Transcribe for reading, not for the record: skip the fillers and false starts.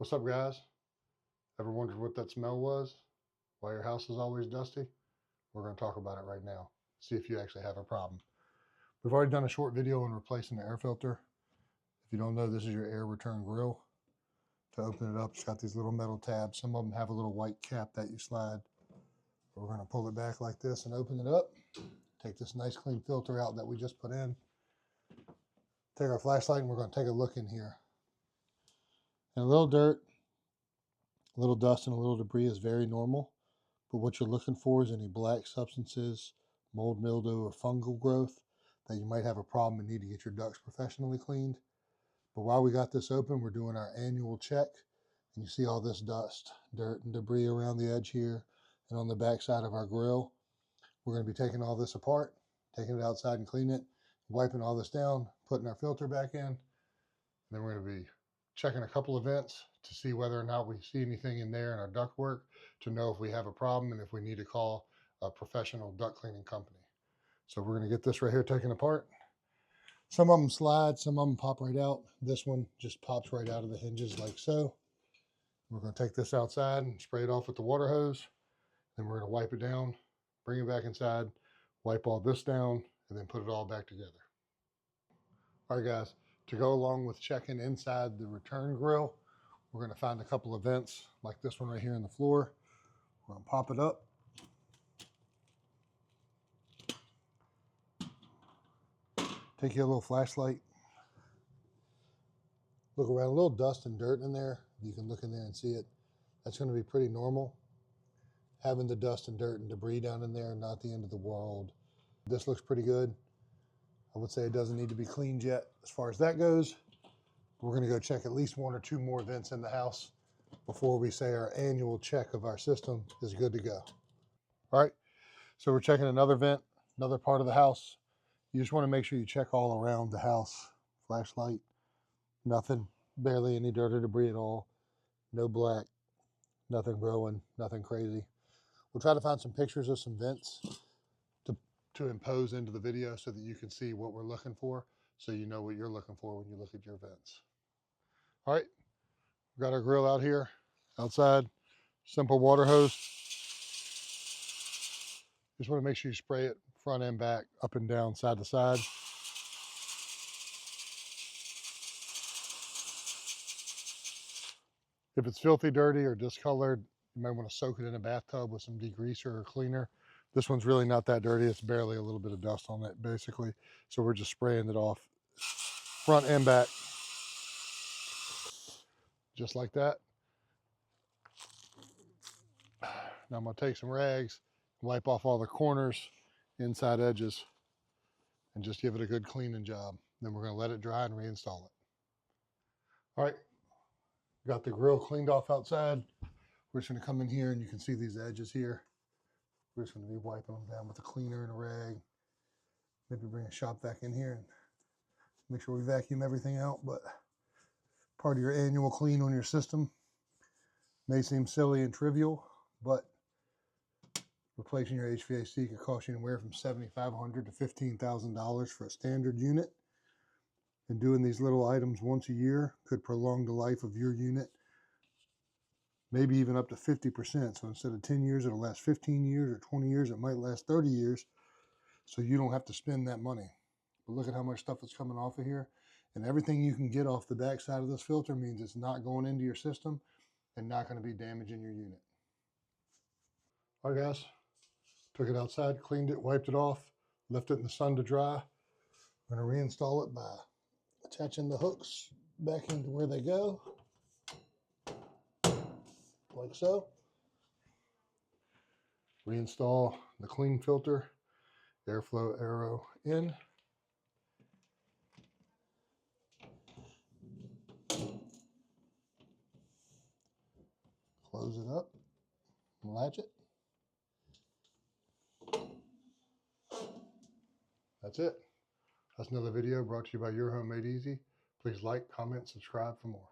What's up, guys? Ever wondered what that smell was? Why your house is always dusty? We're going to talk about it right now. See if you actually have a problem. We've already done a short video on replacing the air filter. If you don't know, this is your air return grill. To open it up, it's got these little metal tabs. Some of them have a little white cap that you slide. We're going to pull it back like this and open it up. Take this nice clean filter out that we just put in. Take our flashlight and we're going to take a look in here. And a little dirt, a little dust, and a little debris is very normal. But what you're looking for is any black substances, mold, mildew, or fungal growth that you might have a problem and need to get your ducts professionally cleaned. But while we got this open, we're doing our annual check. And you see all this dust, dirt, and debris around the edge here and on the back side of our grill. We're going to be taking all this apart, taking it outside and cleaning it, wiping all this down, putting our filter back in. And then we're going to be checking a couple of vents to see whether or not we see anything in there in our ductwork to know if we have a problem and if we need to call a professional duct cleaning company. So we're going to get this right here taken apart. Some of them slide, some of them pop right out. This one just pops right out of the hinges like so. We're going to take this outside and spray it off with the water hose. Then we're going to wipe it down, bring it back inside, wipe all this down, and then put it all back together. All right, guys, to go along with checking inside the return grill, we're going to find a couple of vents like this one right here in the floor. We're going to pop it up. Take your little flashlight. Look around, a little dust and dirt in there. You can look in there and see it. That's going to be pretty normal. Having the dust and dirt and debris down in there, not the end of the world. This looks pretty good. I would say it doesn't need to be cleaned yet as far as that goes. We're going to go check at least one or two more vents in the house before we say our annual check of our system is good to go. All right, so we're checking another vent, another part of the house. You just want to make sure you check all around the house. Flashlight, nothing, barely any dirt or debris at all. No black, nothing growing, nothing crazy. We'll try to find some pictures of some vents to impose into the video so that you can see what we're looking for, so you know what you're looking for when you look at your vents. All right, we've got our grill out here, outside, simple water hose. Just want to make sure you spray it front and back, up and down, side to side. If it's filthy, dirty, or discolored, you might want to soak it in a bathtub with some degreaser or cleaner. This one's really not that dirty. It's barely a little bit of dust on it, basically. So we're just spraying it off front and back. Just like that. Now I'm going to take some rags, wipe off all the corners, inside edges, and just give it a good cleaning job. Then we're going to let it dry and reinstall it. All right, got the grill cleaned off outside. We're just going to come in here and you can see these edges here. We're just going to be wiping them down with a cleaner and a rag. Maybe bring a shop vac in here and make sure we vacuum everything out. But part of your annual clean on your system may seem silly and trivial, but replacing your HVAC could cost you anywhere from $7,500 to $15,000 for a standard unit. And doing these little items once a year could prolong the life of your unit, maybe even up to 50%. So instead of 10 years, it'll last 15 years, or 20 years, it might last 30 years. So you don't have to spend that money. But look at how much stuff is coming off of here. And everything you can get off the back side of this filter means it's not going into your system and not going to be damaging your unit. All right, guys. Took it outside, cleaned it, wiped it off, left it in the sun to dry. I'm going to reinstall it by attaching the hooks back into where they go, like so. Reinstall the clean filter, airflow arrow in. Close it up and latch it. That's it. That's another video brought to you by Your Home Made Easy. Please like, comment, subscribe for more.